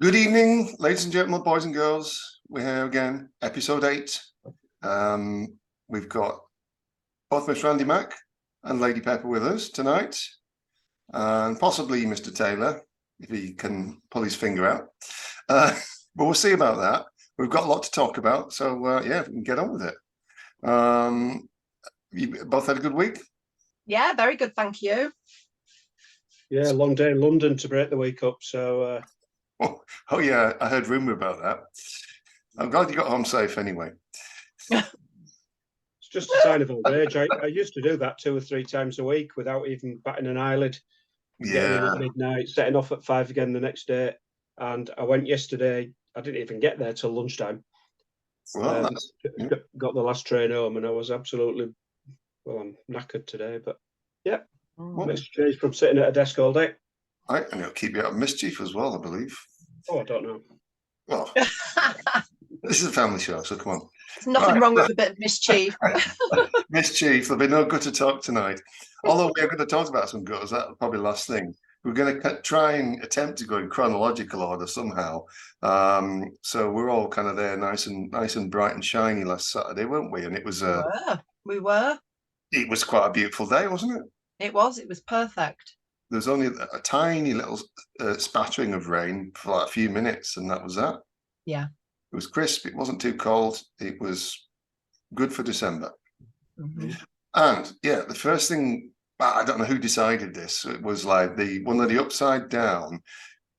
Good evening, ladies and gentlemen, boys and girls. We're here again, episode 8. We've got both Miss Randy Mack and Lady Pepper with us tonight, and possibly Mr. Taylor, if he can pull his finger out. But we'll see about that. We've got a lot to talk about, so yeah, we can get on with it. You both had a good week? Yeah, very good, thank you. Yeah, long day in London to break the week up, so... Oh yeah, I heard rumour about that. I'm glad you got home safe anyway. It's just a sign of old age. I used to do that 2 or 3 times a week without even batting an eyelid. Getting in at midnight, setting off at 5 again the next day. And I went yesterday. I didn't even get there till lunchtime. Well, got the last train home, and I was absolutely, well, I'm knackered today, but yeah, makes a change from sitting at a desk all day. And it'll keep you out of mischief as well, I believe. Oh, I don't know. Well, this is a family show, so come on. There's nothing wrong with a bit of mischief. Mischief, there'll be no good to talk tonight. Although we're going to talk about some gutters, that's probably the last thing. We're going to try and attempt to go in chronological order somehow. So we're all kind of there, nice and bright and shiny last Saturday, weren't we? And it was we were. It was quite a beautiful day, wasn't it? It was perfect. There was only a tiny little spattering of rain for like a few minutes, and that was that. Yeah. It was crisp. It wasn't too cold. It was good for December. Mm-hmm. And yeah, the first thing, I don't know who decided this. It was like one of the upside down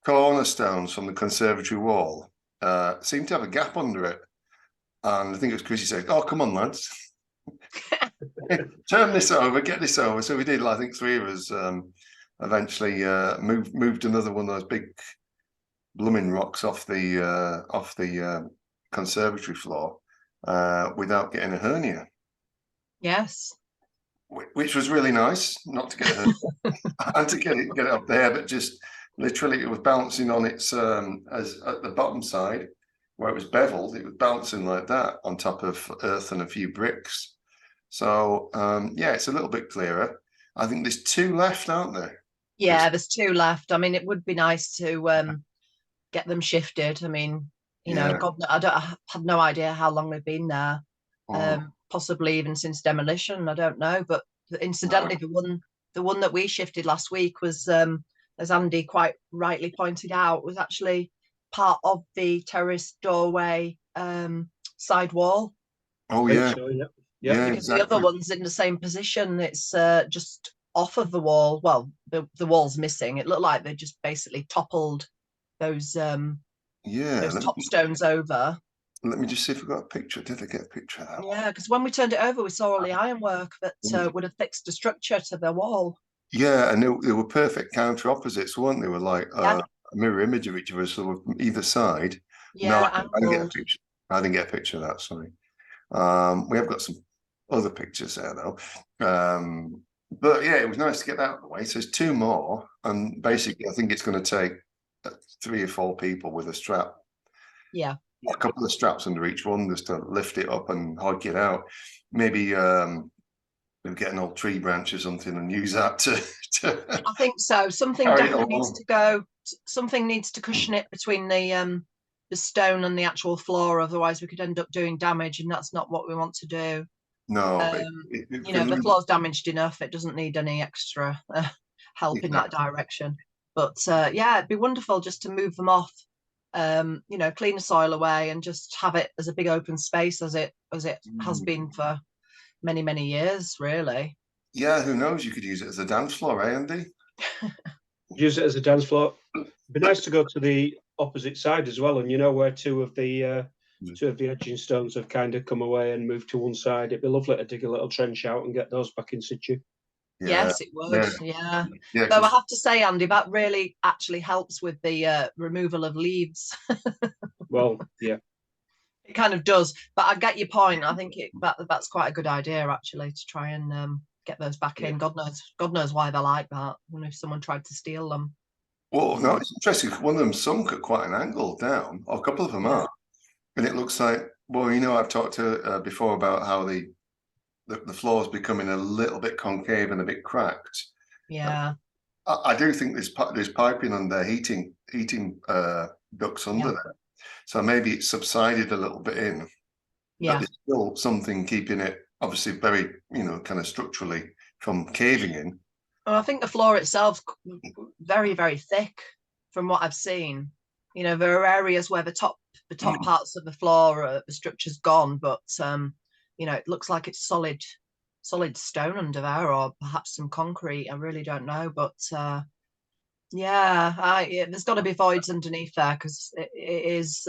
cornerstones from the conservatory wall seemed to have a gap under it. And I think it was Chrissie said, "Oh, come on, lads. Turn this over, get this over." So we did. I think 3 of us eventually moved another one of those big blooming rocks off the conservatory floor without getting a hernia. Yes. Which was really nice, not to get hurt and to get it up there, but just literally it was bouncing on its as at the bottom side where it was beveled, it was bouncing like that on top of earth and a few bricks. So yeah, it's a little bit clearer. I think there's 2 left, aren't there? Yeah, there's 2 left. I mean, it would be nice to get them shifted. I mean, you know, God, I had no idea how long they've been there. Possibly even since demolition. I don't know. But incidentally, the one that we shifted last week was, as Andy quite rightly pointed out, was actually part of the terrace doorway side wall. Oh yeah, yeah. Because exactly. The other one's in the same position. It's just off of the wall. Well, the wall's missing. It looked like they just basically toppled those top stones over. Let me just see if I got a picture. Did I get a picture of that? Yeah, because when we turned it over, we saw all the ironwork that would have fixed the structure to the wall. Yeah, and they were perfect counter opposites, weren't they? Were like a mirror image of each other, so from either side. Yeah, no, I didn't get a picture. I didn't get a picture of that. Sorry. We have got some other pictures there though. But yeah, it was nice to get that out of the way. So there's 2 more, and basically, I think it's going to take 3 or 4 people with a strap. Yeah. A couple of straps under each one just to lift it up and hike it out. Maybe get an old tree branch or something and use that to I think so. Something definitely needs to go. Something needs to cushion it between the stone and the actual floor. Otherwise, we could end up doing damage, and that's not what we want to do. No, you know, the floor's damaged enough. It doesn't need any extra help in that direction. But yeah, it'd be wonderful just to move them off. You know, clean the soil away and just have it as a big open space as it has been for many years, really. Yeah, who knows? You could use it as a dance floor, eh, Andy? Use it as a dance floor. It'd be nice to go to the opposite side as well, and you know where 2 of the edging stones have kind of come away and moved to one side. It'd be lovely to dig a little trench out and get those back in situ. Yeah. Yes, it would. Yeah. Though I have to say, Andy, that really actually helps with the removal of leaves. Well, yeah. It kind of does. But I get your point. I think that's quite a good idea, actually, to try and get those back in. God knows why they're like that. I wonder if someone tried to steal them. Well, no, it's interesting. One of them sunk at quite an angle down, or a couple of them are. And it looks like, well, you know, I've talked to before about how the floor is becoming a little bit concave and a bit cracked. Yeah. I do think there's piping under heating ducts under there. So maybe it subsided a little bit in. Yeah. But there's still something keeping it obviously very, kind of structurally from caving in. Well, I think the floor itself very, very thick from what I've seen. There are areas where the top parts of the floor, the structure's gone, but it looks like it's solid stone under there, or perhaps some concrete. I really don't know, but there's got to be voids underneath there, because it is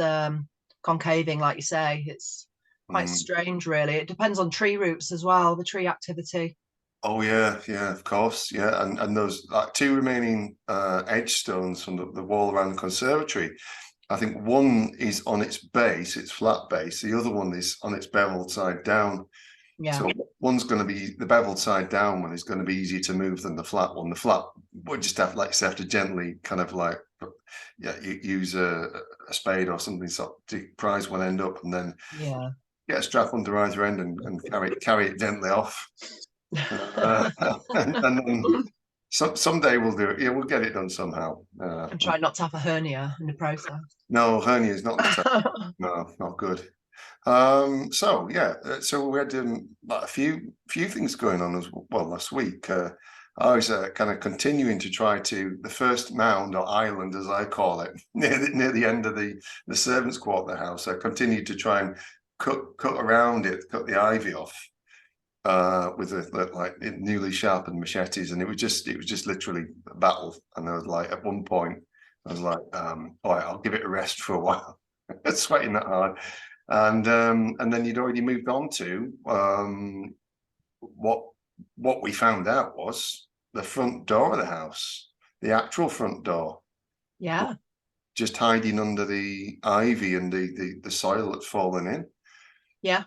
concaving, like you say. It's quite strange, really. It depends on tree roots as well, the tree activity. Oh yeah, of course, yeah. And those like 2 remaining edge stones from the wall around the conservatory, I think one is on its base, its flat base. The other one is on its beveled side down. Yeah. So one's going to be, the beveled side down one is going to be easier to move than the flat one. The flat would just have, like you have to gently kind of like, use a spade or something to prise one end up, and then get a strap under either end and carry it gently off. And then someday we'll do it. Yeah, we'll get it done somehow. And try not to have a hernia in the process. No, hernia is not no, not good. So we had a few things going on as well last week. I was kind of continuing to try to the first mound or island, as I call it, near the end of the servants' quarter house. I continued to try and cut around it, cut the ivy off with like newly sharpened machetes, and it was just literally a battle. And I was like, at one point, I was like, all right, I'll give it a rest for a while. Sweating that hard. And then you'd already moved on to what we found out was the front door of the house, the actual front door. Yeah. Just hiding under the ivy and the soil that's fallen in. Yeah.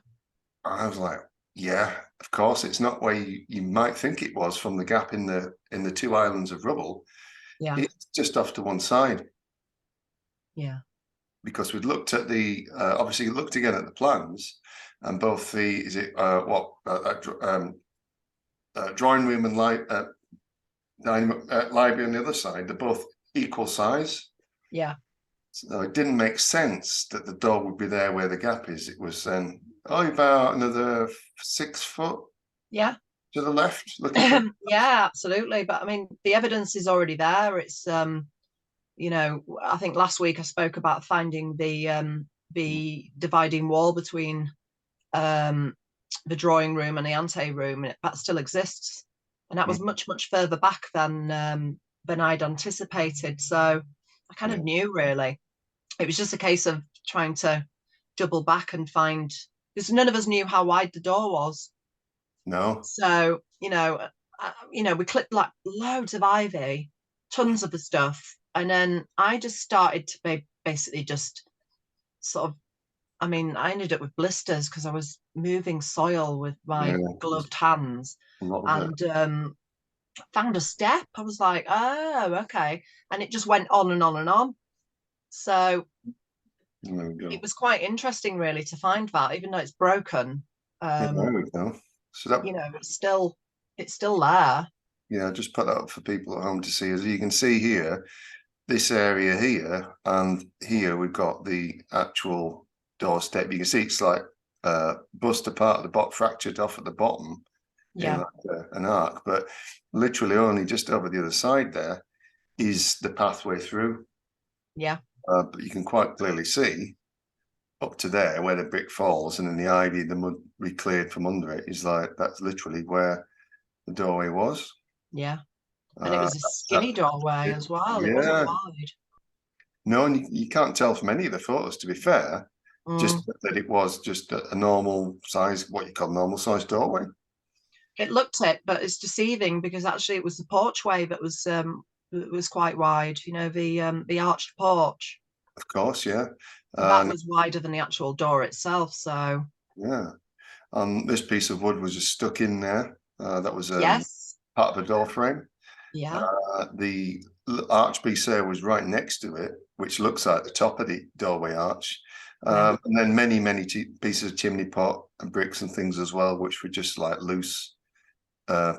I was like, yeah, of course, it's not where you might think it was from the gap in the 2 islands of rubble. Yeah. It's just off to one side. Yeah. Because we'd looked at obviously looked again at the plans, and both drawing room and library on the other side, they're both equal size. Yeah. So it didn't make sense that the door would be there where the gap is. It was then about another 6 foot. Yeah. To the left. Yeah, absolutely. But I mean, the evidence is already there. It's I think last week I spoke about finding the dividing wall between the drawing room and the ante room, and that still exists, and that was much further back than I'd anticipated. So I kind of knew, really. It was just a case of trying to double back and find, because none of us knew how wide the door was. No. So we clipped like loads of ivy, tons of the stuff. And then I just started to basically just sort of, I ended up with blisters because I was moving soil with my gloved hands, and found a step. I was like, oh, okay. And it just went on and on and on. So it was quite interesting, really, to find that, even though it's broken. There we go. So that, it's still there. Yeah, just put that up for people at home to see. As you can see here, this area here and here, we've got the actual doorstep. You can see it's like bust apart at the bottom, fractured off at the bottom, like an arc. But literally only just over the other side there is the pathway through. Yeah. But you can quite clearly see up to there where the brick falls, and then the ivy, the mud re-cleared from under it, is like, that's literally where the doorway was. Yeah. And it was a skinny doorway as well. It wasn't wide. No, and you can't tell from any of the photos, to be fair, just that it was just a normal size, what you call normal size doorway. It looked it, but it's deceiving, because actually it was the porchway that was quite wide. The arched porch. Of course, yeah. That was wider than the actual door itself. So yeah, this piece of wood was just stuck in there. That was part of a door frame. Yeah. The arch piece there was right next to it, which looks like the top of the doorway arch. And then many pieces of chimney pot and bricks and things as well, which were just like loose,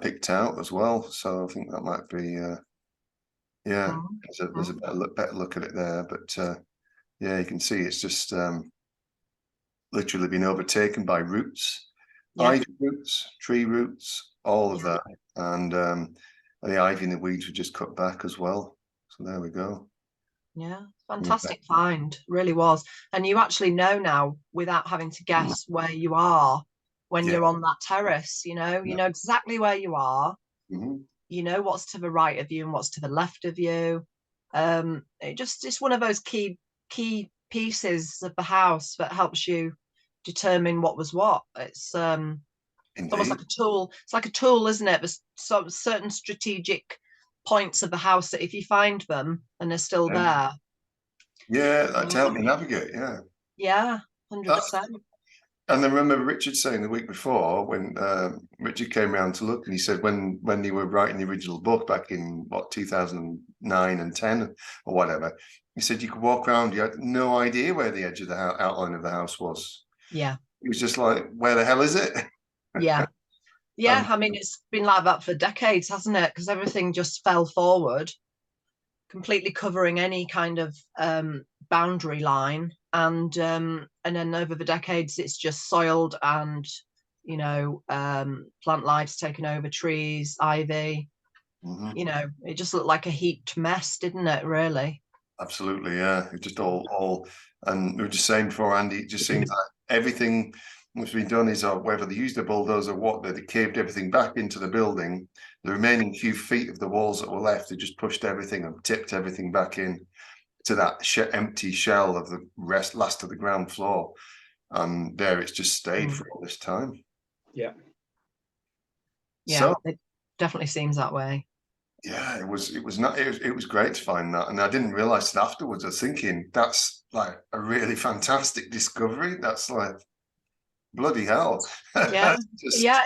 picked out as well. So I think that might be, there's a better look at it there. But Yeah, you can see it's just literally been overtaken by roots, ivy roots, tree roots, all of that. And the ivy and the weeds were just cut back as well. So there we go. Yeah, fantastic find, really was. And you actually know now without having to guess where you are when you're on that terrace, you know exactly where you are. You know what's to the right of you and what's to the left of you. It's one of those key pieces of the house that helps you determine what was what. It's almost like a tool. It's like a tool, isn't it? There's some certain strategic points of the house that if you find them and they're still there, to help me navigate. 100%. And I remember Richard saying the week before when Richard came around to look, and he said when they were writing the original book back in 2009 and 10 or whatever, he said you could walk around, you had no idea where the edge of the outline of the house was. Yeah, it was just like, where the hell is it? I mean, it's been like that for decades, hasn't it? Because everything just fell forward, completely covering any kind of boundary line, and then over the decades it's just soiled, and plant life's taken over, trees, ivy. It just looked like a heaped mess, didn't it, really? Absolutely, yeah. It just all and we were just saying before, Andy, it just seems like everything what's been done is whether they used a bulldozer or what, they caved everything back into the building. The remaining few feet of the walls that were left, they just pushed everything and tipped everything back in to that empty shell of the last of the ground floor. And there it's just stayed for all this time. Yeah, so it definitely seems that way. Yeah, it was great to find that. And I didn't realize that afterwards. I was thinking, that's like a really fantastic discovery. That's like, bloody hell. Yeah,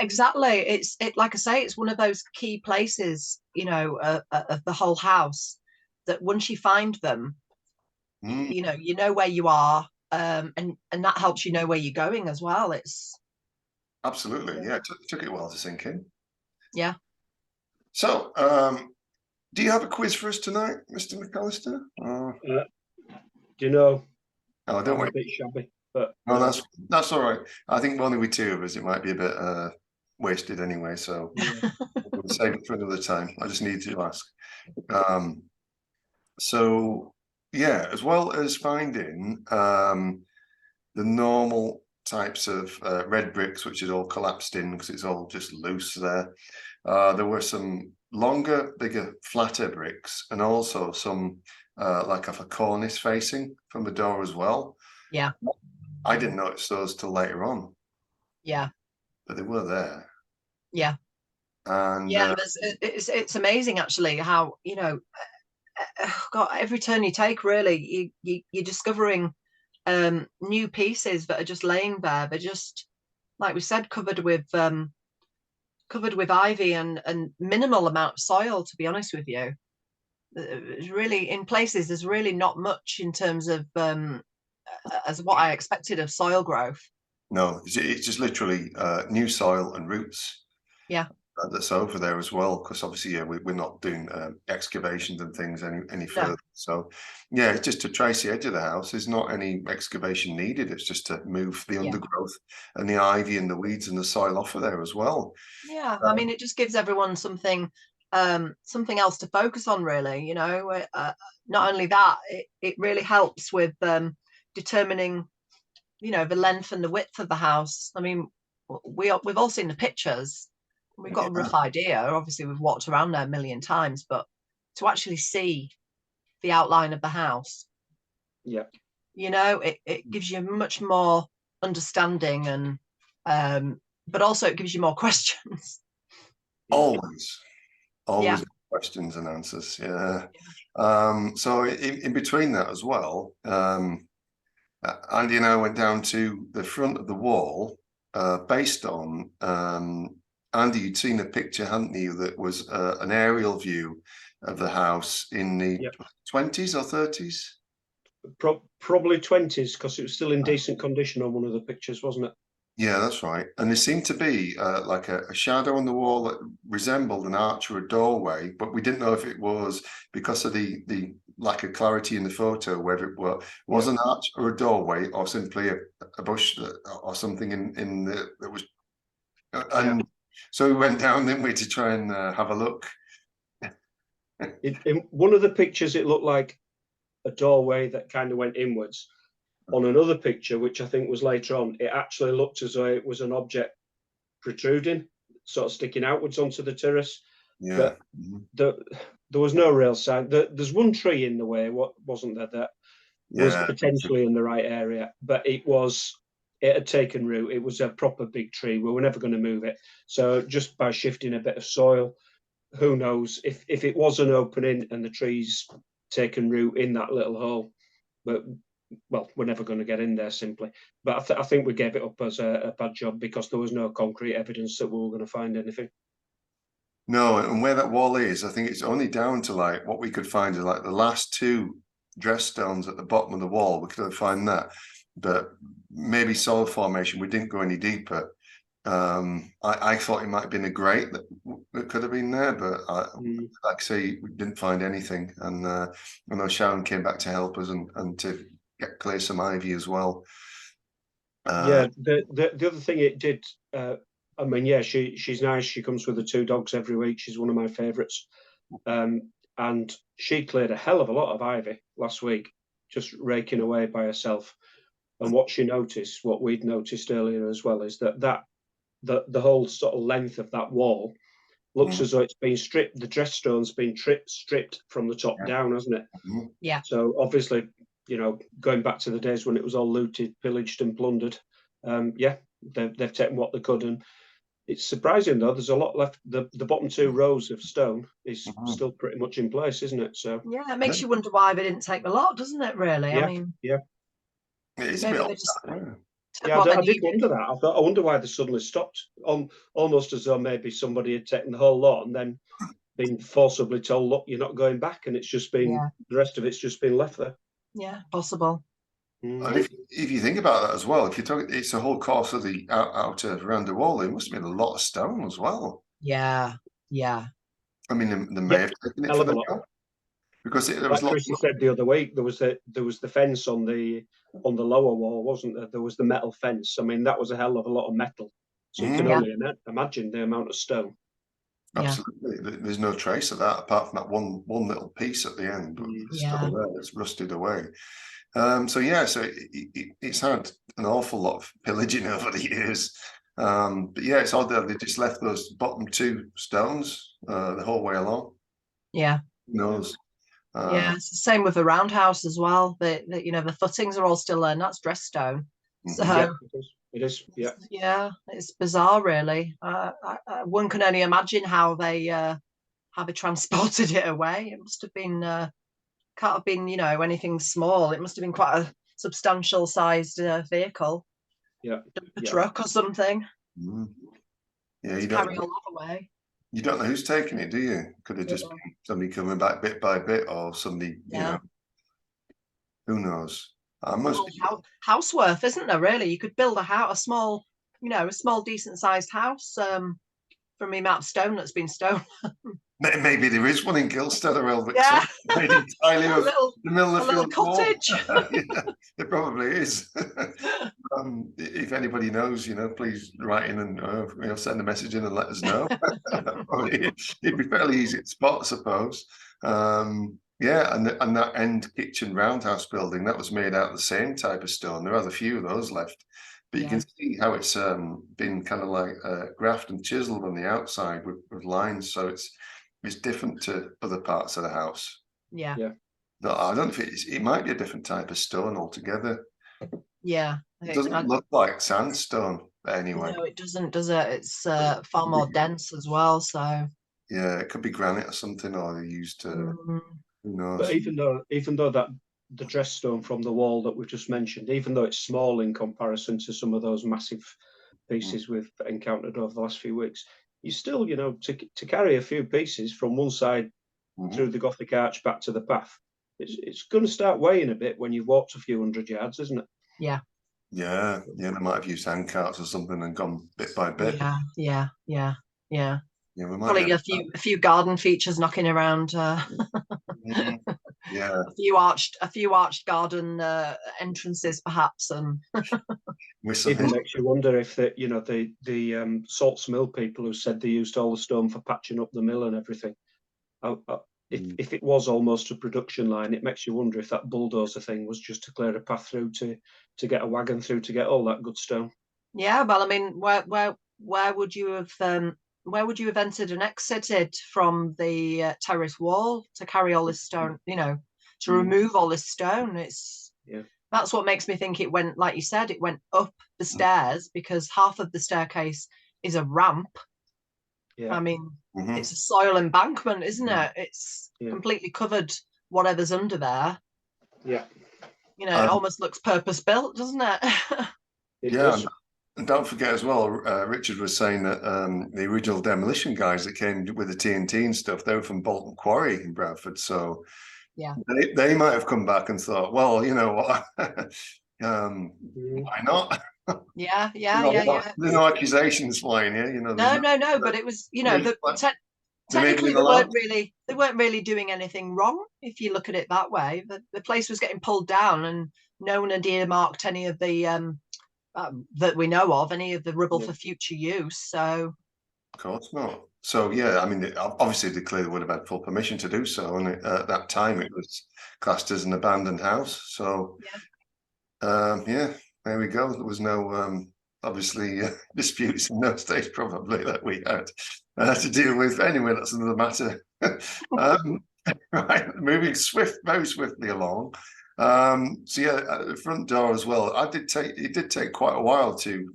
exactly. It's like I say, it's one of those key places, of the whole house, that once you find them, you know where you are, and that helps you know where you're going as well. It's absolutely, it took it a while to sink in. Yeah. So, do you have a quiz for us tonight, Mr. McAllister? Oh, don't worry. A bit shabby, but no, that's all right. I think only with two of us, it might be a bit wasted anyway. So we'll save it for another time. I just need to ask. So yeah, as well as finding the normal types of red bricks, which is all collapsed in because it's all just loose there. There were some longer, bigger, flatter bricks, and also some like of a cornice facing from the door as well. Yeah. I didn't notice those till later on. Yeah. But they were there. Yeah. And it's amazing actually how, God, every turn you take, really, you're discovering new pieces that are just laying there. They're just, like we said, covered with ivy and minimal amount of soil, to be honest with you. It's really, in places, there's really not much in terms of as what I expected of soil growth. No, it's just literally new soil and roots. Yeah. That's over there as well, because obviously, we're not doing excavations and things any further. So, yeah, it's just to trace the edge of the house. There's not any excavation needed. It's just to move the undergrowth and the ivy and the weeds and the soil off of there as well. Yeah, I mean, it just gives everyone something else to focus on, really. Not only that, it really helps with determining, the length and the width of the house. I mean, we've all seen the pictures. We've got a rough idea. Obviously, we've walked around there a million times, but to actually see the outline of the house, it gives you much more understanding, and but also it gives you more questions. Always questions and answers. Yeah. So in between that as well, Andy and I went down to the front of the wall, based on Andy, you'd seen a picture, hadn't you, that was an aerial view of the house in the 20s or 30s? Probably 20s, because it was still in decent condition on one of the pictures, wasn't it? Yeah, that's right. And there seemed to be like a shadow on the wall that resembled an arch or a doorway, but we didn't know if it was because of the lack of clarity in the photo, whether it was an arch or a doorway or simply a bush or something in the that was. And so we went down, didn't we, to try and have a look. In one of the pictures, it looked like a doorway that kind of went inwards. On another picture, which I think was later on, it actually looked as though it was an object protruding, sort of sticking outwards onto the terrace. Yeah. But there was no real sign. There's one tree in the way, wasn't there, that was potentially in the right area, but it had taken root. It was a proper big tree. We were never going to move it. So just by shifting a bit of soil, who knows if it was an opening and the tree's taken root in that little hole. But well, we're never going to get in there simply. But I think we gave it up as a bad job because there was no concrete evidence that we were going to find anything. No, and where that wall is, I think it's only down to like what we could find is like the last two dress stones at the bottom of the wall. We could find that, but maybe soil formation. We didn't go any deeper. I thought it might have been a grate that could have been there, but like I say, we didn't find anything. And I know Sharon came back to help us and to clear some ivy as well. The other thing it did, I mean, yeah, she's nice. She comes with the 2 dogs every week. She's one of my favourites. And she cleared a hell of a lot of ivy last week, just raking away by herself. And what she noticed, what we'd noticed earlier as well, is that the whole sort of length of that wall looks as though it's been stripped. The dress stone's been stripped from the top down, hasn't it? Yeah. So obviously, going back to the days when it was all looted, pillaged, and plundered. They've taken what they could, and it's surprising though. There's a lot left. The bottom 2 rows of stone is still pretty much in place, isn't it? So yeah, it makes you wonder why they didn't take the lot, doesn't it? Really? Yeah, I mean, it is a bit I did wonder that. I wonder why they suddenly stopped. Almost as though maybe somebody had taken the whole lot and then been forcibly told, "Look, you're not going back," and it's just been the rest of it's just been left there. Yeah, possible. And if you think about that as well, if you talk, it's the whole course of the outer veranda wall. It must have been a lot of stone as well. Yeah. I mean, they may have taken it for the job because there was like Chrissie said the other week. There was the fence on the lower wall, wasn't there? There was the metal fence. I mean, that was a hell of a lot of metal. So you can only imagine the amount of stone. Absolutely, there's no trace of that apart from that one little piece at the end. It's still there. It's rusted away. So it's had an awful lot of pillaging over the years. But yeah, it's odd that they just left those bottom 2 stones the whole way along. Yeah. Who knows? It's the same with the roundhouse as well. The footings are all still there, and that's dress stone. So it is. Yeah. Yeah, it's bizarre, really. One can only imagine how they transported it away. It must have been can't have been anything small. It must have been quite a substantial sized vehicle. Yeah, a truck or something. Yeah, you carry a lot away. You don't know who's taking it, do you? Could have just been somebody coming back bit by bit, or somebody, who knows? House worth, isn't there? Really, you could build a small decent sized house from the amount of stone that's been stolen. Maybe there is one in Gilstead or Elvick. Yeah, made entirely of the Milner Field cottage. It probably is. If anybody knows, please write in and send a message in and let us know. It'd be fairly easy to spot, I suppose. And that end kitchen roundhouse building, that was made out of the same type of stone. There are a few of those left, but you can see how it's been kind of like grafted and chiseled on the outside with lines, so it's different to other parts of the house. Yeah. I don't know if it might be a different type of stone altogether. Yeah. It doesn't look like sandstone anyway. No, it doesn't, does it? It's far more dense as well, so. Yeah, it could be granite or something, or they used to, who knows. But even though that the dress stone from the wall that we've just mentioned, even though it's small in comparison to some of those massive pieces we've encountered over the last few weeks, you still, to carry a few pieces from one side through the Gothic arch back to the path, it's going to start weighing a bit when you've walked a few hundred yards, isn't it? Yeah. Yeah, they might have used hand carts or something and gone bit by bit. Yeah. We might probably a few garden features knocking around. Yeah. a few arched garden entrances, perhaps, and even makes you wonder if the Salts Mill people who said they used all the stone for patching up the mill and everything. If it was almost a production line, it makes you wonder if that bulldozer thing was just to clear a path through to get a wagon through to get all that good stone. Yeah, well, I mean, where would you have entered and exited from the terrace wall to carry all this stone? To remove all this stone. That's what makes me think it went, like you said, it went up the stairs, because half of the staircase is a ramp. Yeah. I mean, it's a soil embankment, isn't it? It's completely covered whatever's under there. Yeah. It almost looks purpose-built, doesn't it? It does. And don't forget as well, Richard was saying that the original demolition guys that came with the TNT and stuff, they were from Bolton Quarry in Bradford. So yeah, they might have come back and thought, well, you know what, why not? Yeah. There's no accusations flying here, No. But it was, technically they weren't really doing anything wrong if you look at it that way. The place was getting pulled down, and no one had earmarked any of the that we know of, any of the rubble for future use. So, of course not. So yeah, I mean, obviously they clearly would have had full permission to do so, and at that time it was classed as an abandoned house. So there we go. There was no obviously disputes in those days probably that we had to deal with. Anyway, that's another matter. Right, moving very swiftly along. So yeah, at the front door as well. It did take quite a while to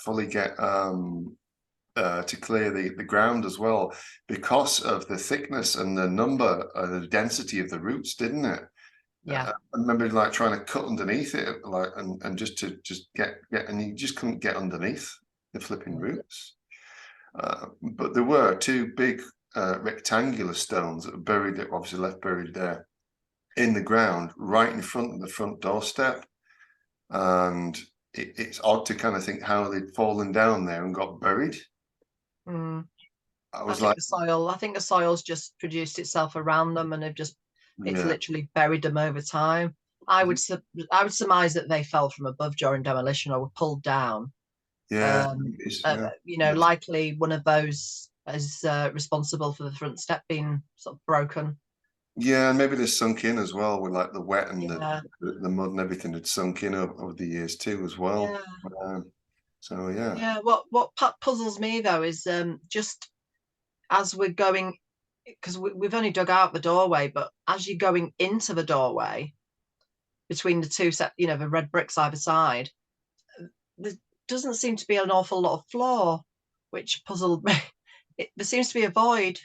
fully get to clear the ground as well, because of the thickness and the number, the density of the roots, didn't it? Yeah. I remember like trying to cut underneath it, like and just get, and you just couldn't get underneath the flipping roots. But there were two big rectangular stones that were buried, obviously left buried there in the ground, right in front of the front doorstep. And it's odd to kind of think how they'd fallen down there and got buried. I think the soil's just produced itself around them, and it's literally buried them over time. I would surmise that they fell from above during demolition or were pulled down. Likely one of those is responsible for the front step being sort of broken. Yeah, and maybe they're sunk in as well, with like the wet and the mud and everything had sunk in over the years too as well. Yeah. What puzzles me though is just as we're going, because we've only dug out the doorway, but as you're going into the doorway between the two set, the red bricks either side, there doesn't seem to be an awful lot of floor, which puzzled me. There seems to be a void.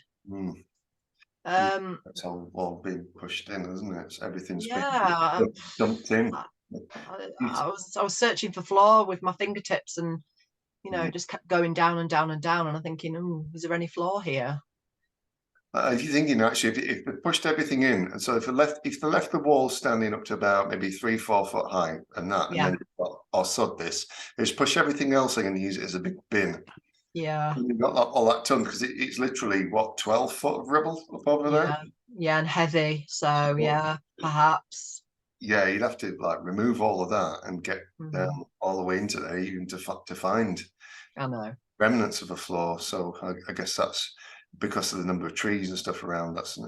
It's all being pushed in, isn't it? Everything's been dumped in. I was searching for floor with my fingertips, and it just kept going down and down and down, and I'm thinking, is there any floor here? If you're thinking actually, if they pushed everything in, and so if they left the wall standing up to about maybe 3-4 foot high, and then I'll sod this. They just push everything else in and use it as a big bin. Yeah. And you've got all that ton, because it's literally 12 foot of rubble up over there. Yeah, and heavy. So perhaps. Yeah, you'd have to like remove all of that and get down all the way into there, even to find remnants of a floor. So I guess that's because of the number of trees and stuff around. That's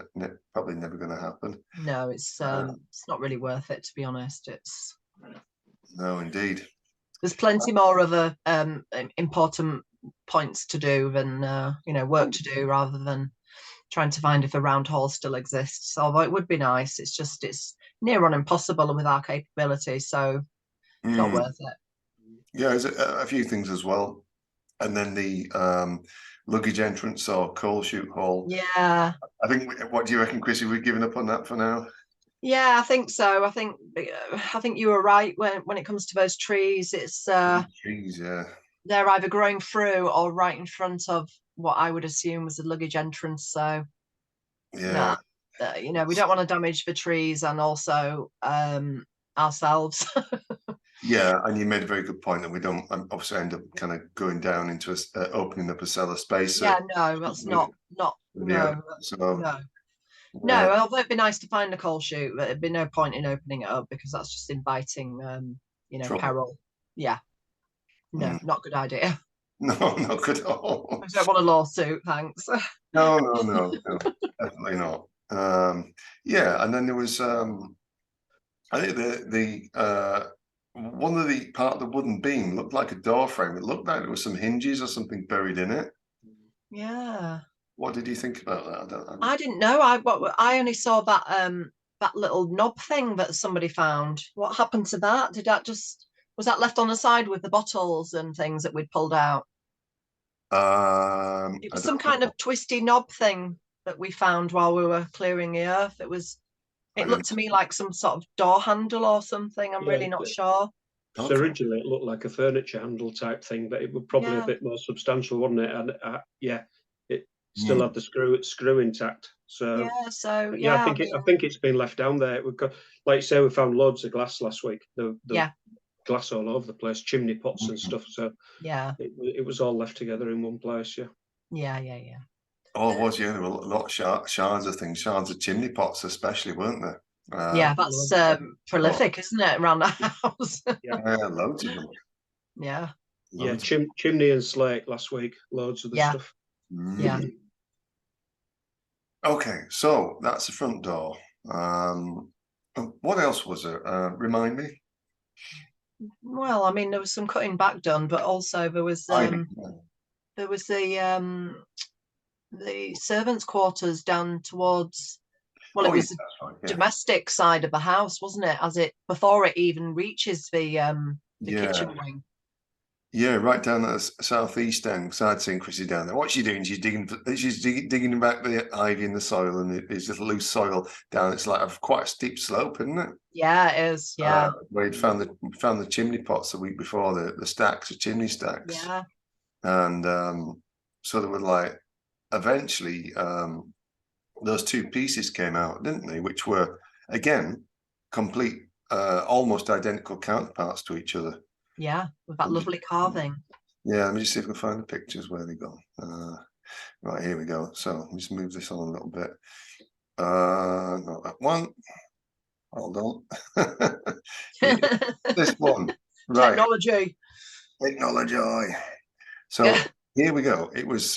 probably never going to happen. No, it's not really worth it, to be honest. No, indeed. There's plenty more other important points to do than work to do, rather than trying to find if a round hall still exists. Although it would be nice, it's near on impossible and with our capabilities, so it's not worth it. Yeah, there's a few things as well, and then the luggage entrance or coal chute hall. Yeah, I think. What do you reckon, Chrissie? We've given up on that for now. Yeah, I think so. I think you were right when it comes to those trees. It's trees, yeah. They're either growing through or right in front of what I would assume was the luggage entrance. So yeah, we don't want to damage the trees and also ourselves. Yeah, and you made a very good point that we don't obviously end up kind of going down into opening up a cellar space. Yeah, no, that's not. No. No, although it'd be nice to find a coal chute, but it'd be no point in opening it up because that's just inviting, Trouble. peril. Yeah. No, not a good idea. No, not good at all. I don't want a lawsuit, thanks. No, definitely not. Yeah, and then there was I think the one of the part of the wooden beam looked like a door frame. It looked like there was some hinges or something buried in it. Yeah. What did you think about that? I didn't know. I only saw that that little knob thing that somebody found. What happened to that? Was that left on the side with the bottles and things that we'd pulled out? It was some kind of twisty knob thing that we found while we were clearing the earth. It looked to me like some sort of door handle or something. I'm really not sure. So originally it looked like a furniture handle type thing, but it was probably a bit more substantial, wasn't it? And it still had the screw intact. So I think it's been left down there. We've got, like you say, we found loads of glass last week. The glass all over the place, chimney pots and stuff. So it was all left together in one place. Yeah. Oh, it was, there were a lot of shards of things, shards of chimney pots especially, weren't there? That's prolific, isn't it, around the house? Loads of them. Yeah. Chimney and slate last week, loads of the stuff. Yeah. Okay, so that's the front door. What else was there? Remind me. Well, I mean, there was some cutting back done, but also there was the servants' quarters down towards. Well, it was the domestic side of the house, wasn't it? Before it even reaches the kitchen wing. Yeah, right down the southeast end. So I'd seen Chrissie down there. What's she doing? She's digging back the ivy in the soil, and it's just loose soil down. It's like quite a steep slope, isn't it? Yeah, it is. Yeah. Where he'd found the chimney pots the week before, the stacks, the chimney stacks. Yeah. And so there were eventually those two pieces came out, didn't they? Which were again complete, almost identical counterparts to each other. Yeah, with that lovely carving. Yeah, let me just see if I can find the pictures where they go. Right, here we go. So let me just move this on a little bit. Not that one. Hold on. This one. Right. Technology. So here we go. It was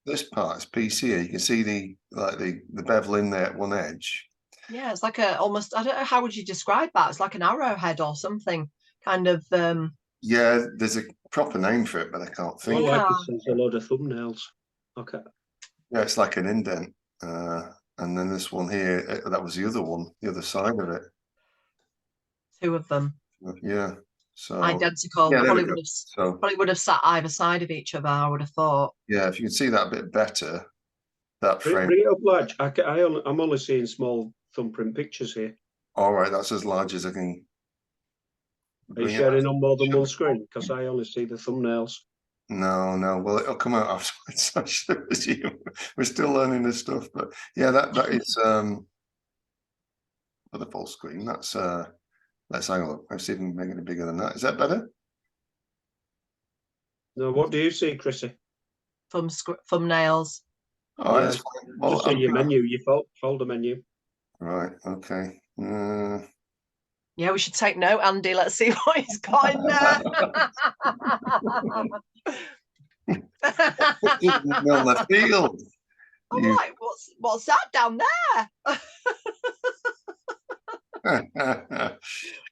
this part is PC. You can see the bevel in there at one edge. Yeah, it's like almost, I don't know, how would you describe that? It's like an arrowhead or something. Kind of yeah, there's a proper name for it, but I can't think. Like it says a load of thumbnails. Okay. Yeah, it's like an indent. And then this one here, that was the other one, the other side of it. Two of them. Yeah. So identical. Yeah, probably would have sat either side of each other, I would have thought. Yeah, if you can see that a bit better, that frame. Bring it up large. I'm only seeing small thumbprint pictures here. All right, that's as large as I can. Are you sharing on more than one screen? Because I only see the thumbnails. No. Well, it'll come out afterwards. We're still learning this stuff, but yeah, that is for the full screen. That's let's hang on. Let's see if we can make it bigger than that. Is that better? No, what do you see, Chrissie? Thumbnails. Oh, yeah, that's fine. Well, just in your menu, your folder menu. Right. Okay. Yeah, we should take note, Andy. Let's see what he's got in there. Milner Field. I'm like, what's that down there?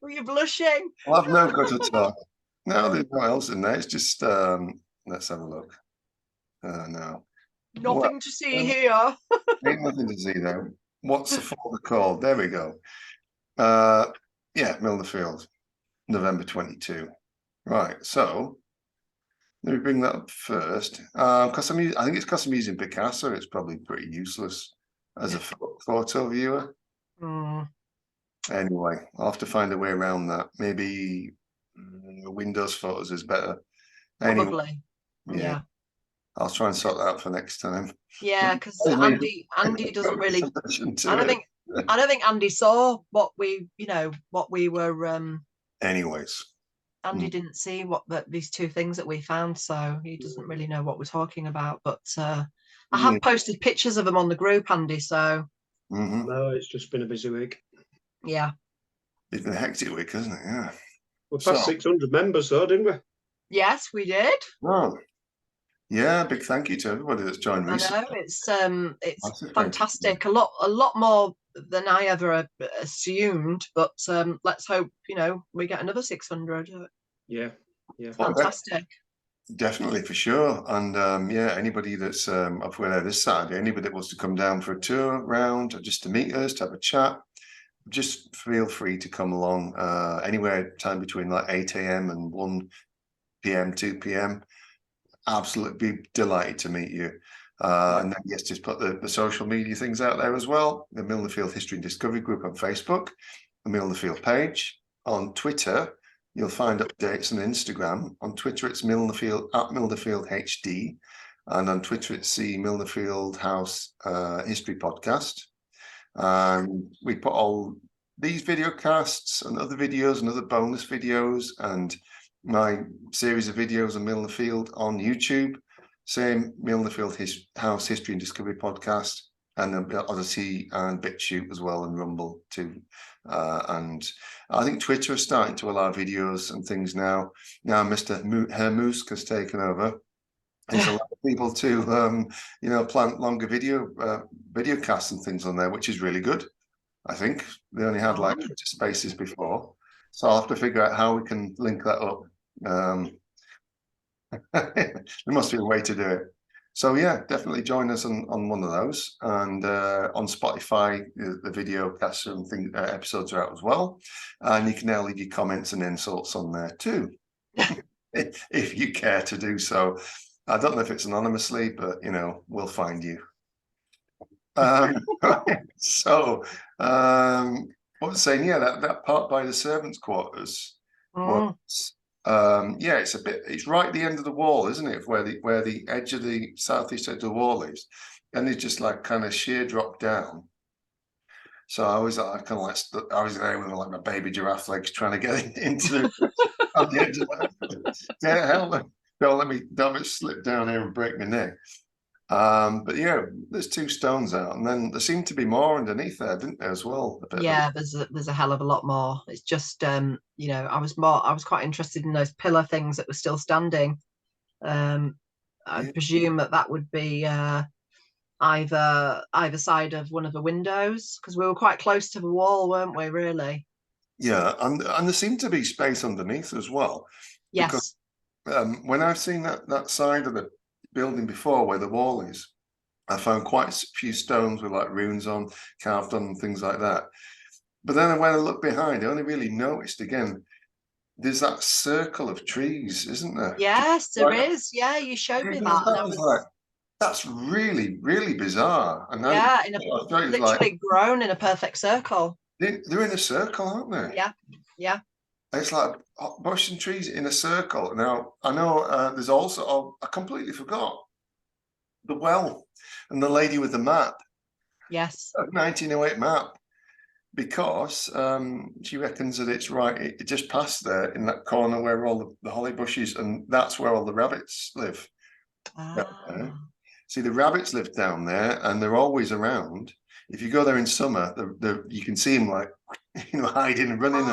Were you blushing? Well, I've no good at all. No, there's no else in there. It's just let's have a look. No. Nothing to see here. Ain't nothing to see there. What's the folder called? There we go. Yeah, Milner Field, November 22. Right, so let me bring that up first. Because I think it's because I'm using Picasso, it's probably pretty useless as a photo viewer. Anyway, I'll have to find a way around that. Maybe Windows Photos is better. Anyway, probably. Yeah. I'll try and sort that out for next time. Yeah, because Andy doesn't really. I don't think Andy saw what we were. Anyways, Andy didn't see these two things that we found, so he doesn't really know what we're talking about. But I have posted pictures of them on the group, Andy. So No, it's just been a busy week. Yeah. It's been a hectic week, hasn't it? Yeah. We passed 600 members, though, didn't we? Yes, we did. Oh, yeah. Big thank you to everybody that's joined recently. I know it's fantastic. A lot more than I ever assumed. But let's hope we get another 600. Yeah. Fantastic. Definitely, for sure. And yeah, anybody that's up there this Saturday, anybody that wants to come down for a tour round or just to meet us, to have a chat, just feel free to come along anywhere time between like 8 a.m. and 1 p.m., 2 p.m. Absolutely be delighted to meet you. And then yes, just put the social media things out there as well. The Milner Field History and Discovery group on Facebook, the Milner Field page on Twitter. You'll find updates on Instagram. On Twitter, it's Milner Field at Milner Field HD, and on Twitter, it's the Milner Field House History Podcast. And we put all these video casts and other videos and other bonus videos and my series of videos on Milner Field on YouTube. Same Milner Field House History and Discovery Podcast, and Odyssey and BitChute as well, and Rumble too. And I think Twitter is starting to allow videos and things now. Now Mr. Hermusk has taken over. There's a lot of people to plant longer video casts and things on there, which is really good. I think they only had like 20 spaces before, so I'll have to figure out how we can link that up. There must be a way to do it. So yeah, definitely join us on one of those, and on Spotify the video casts and episodes are out as well, and you can now leave your comments and insults on there too, if you care to do so. I don't know if it's anonymously, but we'll find you. So what was saying? Yeah, that part by the servants' quarters was. Yeah, it's right at the end of the wall, isn't it? Where the edge of the southeast edge of the wall is, and it's just like kind of sheer drop down. So I was there with like my baby giraffe legs trying to get into on the edge of that. Yeah, hell, don't let me slip down here and break my neck. But yeah, there's 2 stones out, and then there seemed to be more underneath there, didn't there, as well? Yeah, there's a hell of a lot more. It's just I was quite interested in those pillar things that were still standing. I presume that would be either side of one of the windows, because we were quite close to the wall, weren't we, really? Yeah, and there seemed to be space underneath as well. Yes. Because, when I've seen that side of the building before where the wall is, I found quite a few stones with like runes on, carved on, and things like that. But then when I looked behind, I only really noticed again, there's that circle of trees, isn't there? Yes, there is. Yeah, you showed me that. And I was like, that's really, really bizarre. And yeah, literally grown in a perfect circle. They're in a circle, aren't they? Yeah, yeah. It's like bush and trees in a circle. Now, I know there's also, I completely forgot, the well and the lady with the map. Yes. 1908 map, because she reckons that it's right, it just passed there in that corner where all the holly bushes, and that's where all the rabbits live. See, the rabbits live down there, and they're always around. If you go there in summer, you can see them like, hiding and running.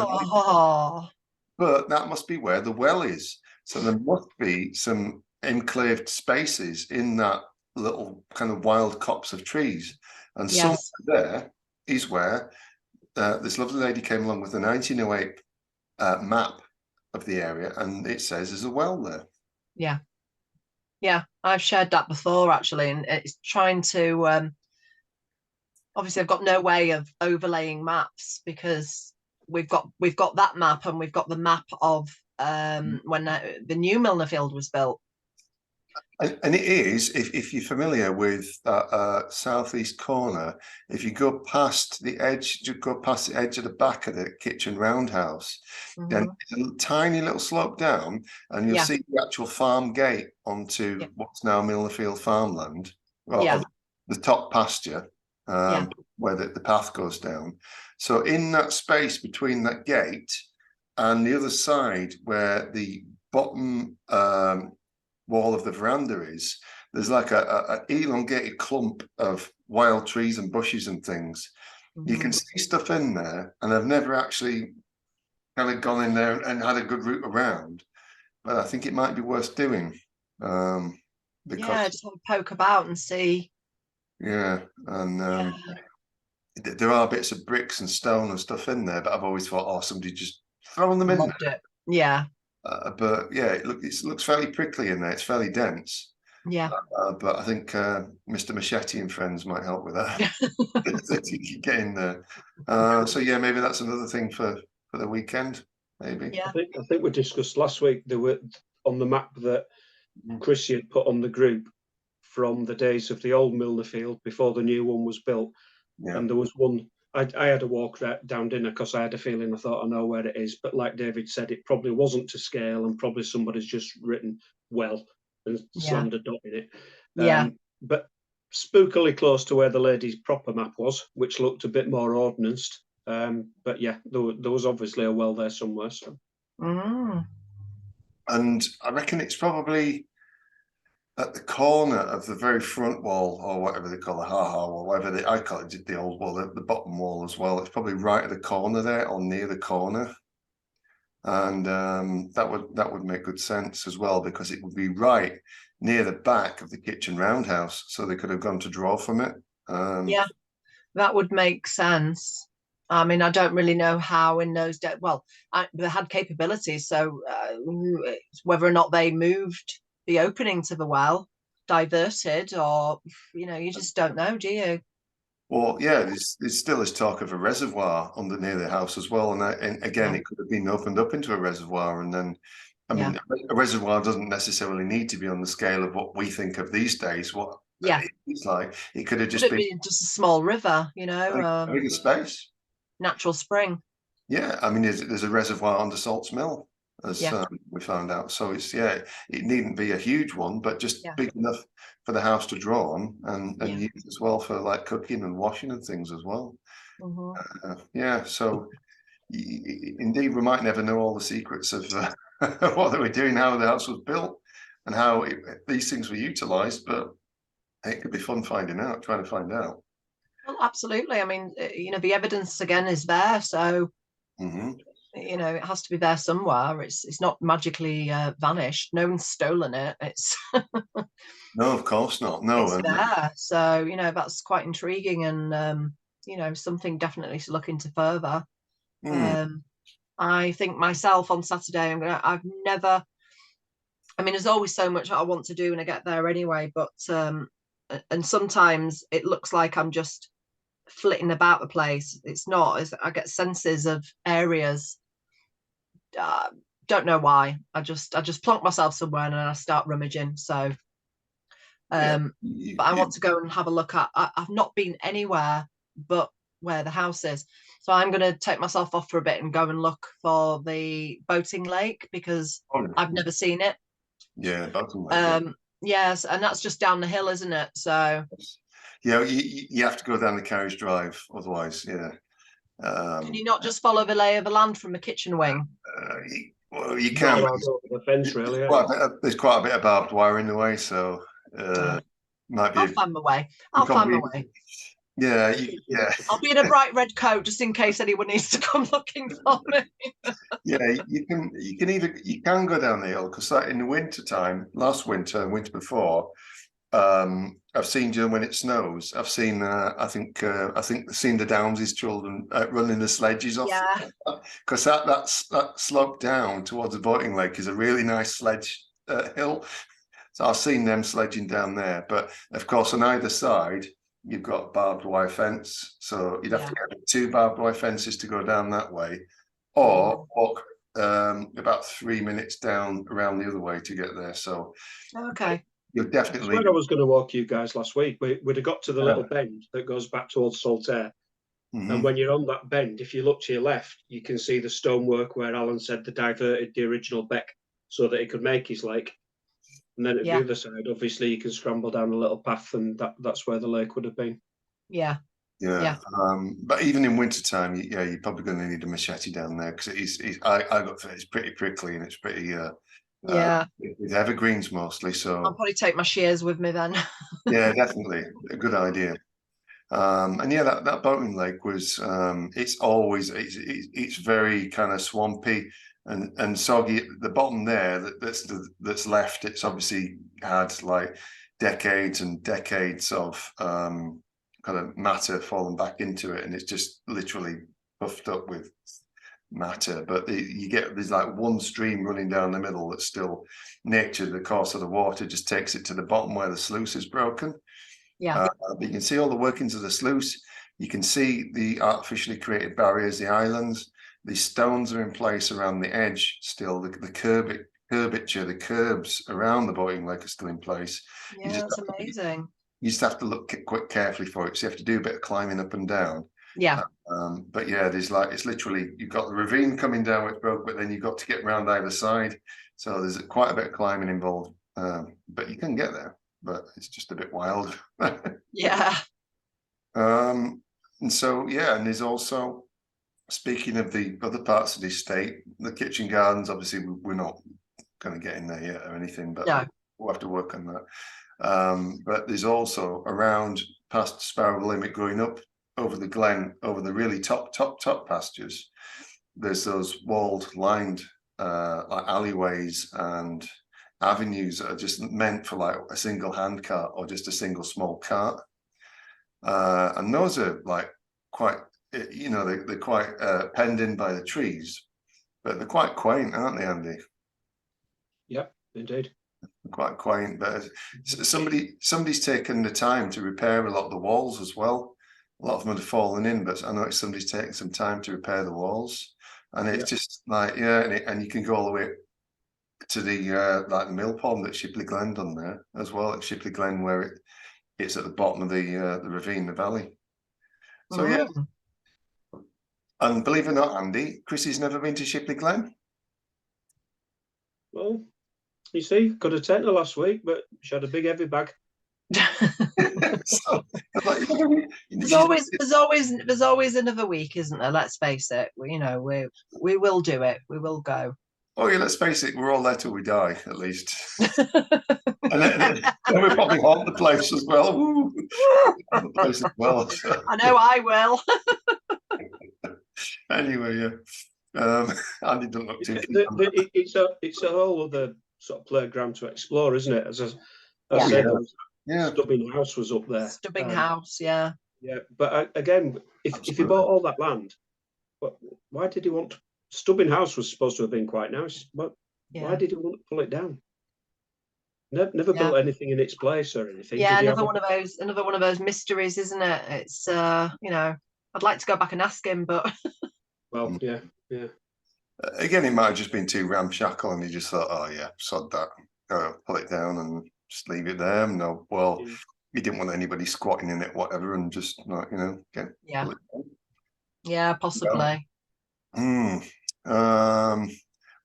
But that must be where the well is. So there must be some enclaved spaces in that little kind of wild copse of trees. And somewhere there is where this lovely lady came along with the 1908 map of the area, and it says there's a well there. Yeah. Yeah, I've shared that before, actually, and it's trying to... obviously, I've got no way of overlaying maps, because we've got that map, and we've got the map of when the new Milner Field was built. And it is, if you're familiar with that southeast corner, if you go past the edge, of the back of the kitchen roundhouse, then it's a tiny little slope down, and you'll see the actual farm gate onto what's now Milner Field farmland, or the top pasture, where the path goes down. So in that space between that gate and the other side, where the bottom wall of the veranda is, there's like a elongated clump of wild trees and bushes and things. You can see stuff in there, and I've never actually kind of gone in there and had a good route around, but I think it might be worth doing. Because just have a poke about and see. Yeah, and there are bits of bricks and stone and stuff in there, but I've always thought, oh, somebody just throwing them in there. It. Yeah. But yeah, it looks fairly prickly in there. It's fairly dense. Yeah. But I think Mr. Machete and friends might help with that. Get in there. So yeah, maybe that's another thing for the weekend. Maybe. Yeah. I think we discussed last week, there were on the map that Chrissie had put on the group from the days of the old Milner Field before the new one was built. Yeah. And there was one, I had a walk down dinner because I had a feeling, I thought I know where it is. But like David said, it probably wasn't to scale, and probably somebody's just written well and slammed a dot in it. But spookily close to where the lady's proper map was, which looked a bit more ordnanced. But yeah, there was obviously a well there somewhere. So. And I reckon it's probably at the corner of the very front wall, or whatever they call it, or whatever I call it, the old wall, the bottom wall as well. It's probably right at the corner there, or near the corner, and that would make good sense as well, because it would be right near the back of the kitchen roundhouse, so they could have gone to draw from it. Yeah, that would make sense. I mean, I don't really know how in those days. Well, they had capabilities, so whether or not they moved the opening to the well, diverted, or you just don't know, do you? Well, yeah, there's still this talk of a reservoir under near the house as well, and again, it could have been opened up into a reservoir, and then, I mean, a reservoir doesn't necessarily need to be on the scale of what we think of these days. What it's like, it could have just been just a small river, a bigger space, natural spring. Yeah, I mean, there's a reservoir under Salt's Mill, as we found out. So it needn't be a huge one, but just big enough for the house to draw on, and use as well for like cooking and washing and things as well. So indeed, we might never know all the secrets of what they were doing, how the house was built, and how these things were utilized, but it could be fun trying to find out. Well, absolutely. I mean, the evidence again is there, so it has to be there somewhere. It's not magically vanished. No one's stolen it. It's no, of course not. No, it's there. So that's quite intriguing, and something definitely to look into further. I think myself on Saturday, I've never. I mean, there's always so much I want to do when I get there anyway, but and sometimes it looks like I'm just flitting about the place. It's not. I get senses of areas. Don't know why. I just plonk myself somewhere and then I start rummaging. So, but I want to go and have a look at. I've not been anywhere but where the house is. So I'm going to take myself off for a bit and go and look for the boating lake, because I've never seen it. Yeah, boating lake. Yes, and that's just down the hill, isn't it? So. Yeah, you have to go down the carriage drive, otherwise, Can you not just follow the lay of the land from the kitchen wing? Well, you can. The fence, really. There's quite a bit of barbed wire in the way, so might be. I'll find my way. I'll find my way. Yeah. I'll be in a bright red coat just in case anyone needs to come looking for me. You can go down the hill, because in the winter time, last winter and winter before, I've seen when it snows. I've seen I think seen the Downs' children running the sledges off. Because that slope down towards the boating lake is a really nice sledge hill. So I've seen them sledging down there. But of course, on either side, you've got barbed wire fence, so you'd have to get 2 barbed wire fences to go down that way, or walk about 3 minutes down around the other way to get there. So you'll definitely. I was going to walk you guys last week. We'd have got to the little bend that goes back towards Saltaire, and when you're on that bend, if you look to your left, you can see the stonework where Alan said they diverted the original beck so that he could make his lake. And then at the other side, obviously, you can scramble down a little path, and that's where the lake would have been. Yeah. But even in wintertime, you're probably going to need a machete down there, because I got it's pretty prickly, and it's pretty Yeah. With evergreens mostly. So I'll probably take my shears with me then. yeah, definitely a good idea. And yeah, that boating lake was it's very kind of swampy and soggy at the bottom there. That's left. It's obviously had like decades and decades of kind of matter fallen back into it, and it's just literally puffed up with matter. But there's like one stream running down the middle that's still nature. The course of the water just takes it to the bottom where the sluice is broken. Yeah. But you can see all the workings of the sluice. You can see the artificially created barriers, the islands. The stones are in place around the edge still. The curvature, the curbs around the boating lake are still in place. Yeah, that's amazing. You just have to look quite carefully for it. So you have to do a bit of climbing up and down. Yeah. But yeah, it's literally, you've got the ravine coming down where it's broke, but then you've got to get around either side. So there's quite a bit of climbing involved. But you can get there, but it's just a bit wild. Yeah. And so, yeah, and there's also, speaking of the other parts of the estate, the kitchen gardens, obviously we're not going to get in there yet or anything, but no. we'll have to work on that. But there's also around past Sparrow Limit going up over the glen, over the really top pastures, there's those walled, lined like alleyways and avenues that are just meant for like a single hand cart or just a single small cart. And those are like quite, you know, they're quite penned in by the trees, but they're quite quaint, aren't they, Andy? Yep, indeed. Quite quaint, but somebody's taken the time to repair a lot of the walls as well. A lot of them have fallen in, but I know somebody's taken some time to repair the walls, and it's just like, yeah, and you can go all the way to the like the mill pond at Shipley Glen on there as well, at Shipley Glen, where it's at the bottom of the ravine, the valley. So yeah, and believe it or not, Andy, Chrissie's never been to Shipley Glen. Well, you see, could have taken her last week, but she had a big heavy bag. So, like, there's always another week, isn't there? Let's face it. We will do it. We will go. Oh yeah, let's face it. We're all there till we die, at least. And then we probably haunt the place as well. Ooh, the place as well. So. I know I will. Anyway, yeah. Andy doesn't look too. It's a whole other sort of playground to explore, isn't it? As I said, Stubbing House was up there. Stubbing House, yeah. Yeah, but again, if he bought all that land, why did he want to? Stubbing House was supposed to have been quite nice, but why did he want to pull it down? Never built anything in its place or anything. Yeah, another one of those mysteries, isn't it? It's I'd like to go back and ask him, but well, yeah. Again, it might have just been too ramshackle, and he just thought, "Oh yeah, sod that, pull it down and just leave it there." No, well, he didn't want anybody squatting in it, whatever, and just like yeah, possibly.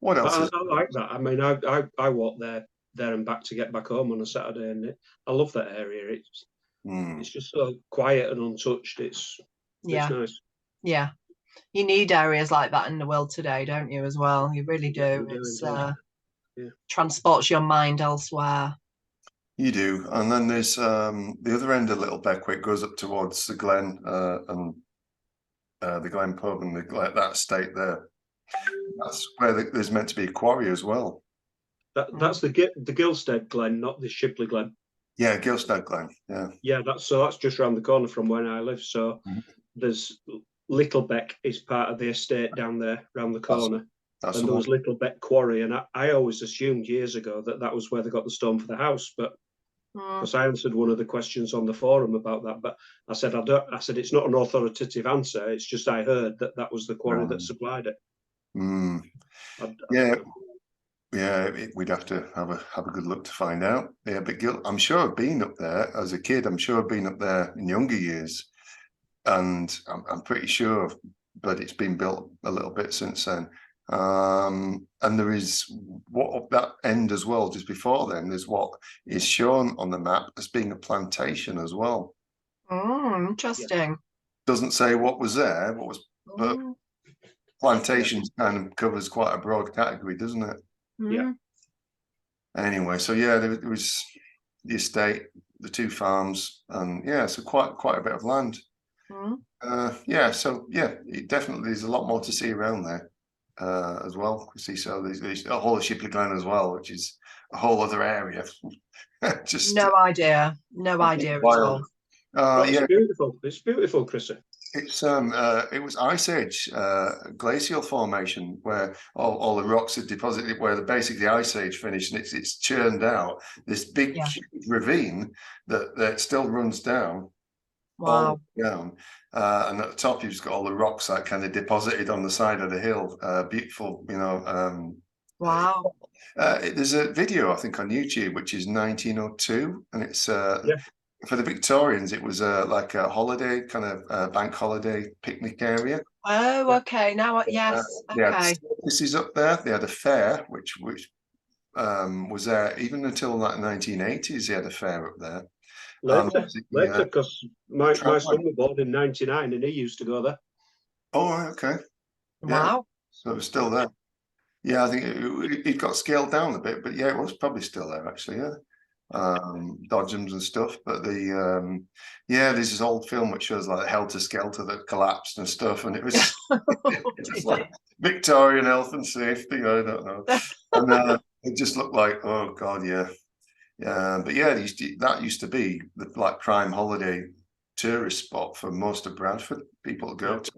What else? I like that. I mean, I walk there and back to get back home on a Saturday, and I love that area. It's just so quiet and untouched. It's nice. Yeah, you need areas like that in the world today, don't you? As well, you really do. It's transports your mind elsewhere. You do, and then there's the other end of Little Beck where it goes up towards the Glen and the Glen pub and that estate there. That's where there's meant to be a quarry as well. That's the Gilstead Glen, not the Shipley Glen. Yeah, Gilstead Glen. Yeah. Yeah, that's just around the corner from where I live. So there's Little Beck is part of the estate down there around the corner. And there was Little Beck Quarry, and I always assumed years ago that was where they got the stone for the house, but because I answered one of the questions on the forum about that, but I said it's not an authoritative answer. It's just I heard that was the quarry that supplied it. We'd have to have a good look to find out. Yeah, but I'm sure I've been up there as a kid. I'm sure I've been up there in younger years, and I'm pretty sure, but it's been built a little bit since then. And there is what up that end as well, just before then, there's what is shown on the map as being a plantation as well. Interesting. Doesn't say what was there, but plantations kind of covers quite a broad category, doesn't it? Yeah. anyway, so yeah, there was the estate, the 2 farms, and yeah, so quite a bit of land. Yeah, so yeah, it definitely there's a lot more to see around there as well. See, so there's a whole of Shipley Glen as well, which is a whole other area. Just no idea at all. Yeah, it's beautiful, Chrissie. it's it was Ice Age, glacial formation, where all the rocks are deposited, where basically the Ice Age finished, and it's churned out this big ravine that still runs down. Wow. Down, and at the top you've just got all the rocks that kind of deposited on the side of the hill. Beautiful, you know. Wow. There's a video I think on YouTube which is 1902, and it's for the Victorians. It was like a holiday kind of bank holiday picnic area. Oh, okay. Now, yes. Okay. This is up there. They had a fair, which was there even until like 1980s. They had a fair up there. Later, because my son was born in 99, and he used to go there. Oh, okay. Yeah. Wow. So it was still there. Yeah, I think it got scaled down a bit, but yeah, it was probably still there actually. Yeah. Dodgems and stuff, but there's this old film which shows like Helter Skelter that collapsed and stuff, and it was, it was like Victorian health and safety. I don't know, and it just looked like, oh god, yeah. But yeah, that used to be the like prime holiday tourist spot for most of Bradford. People to go to.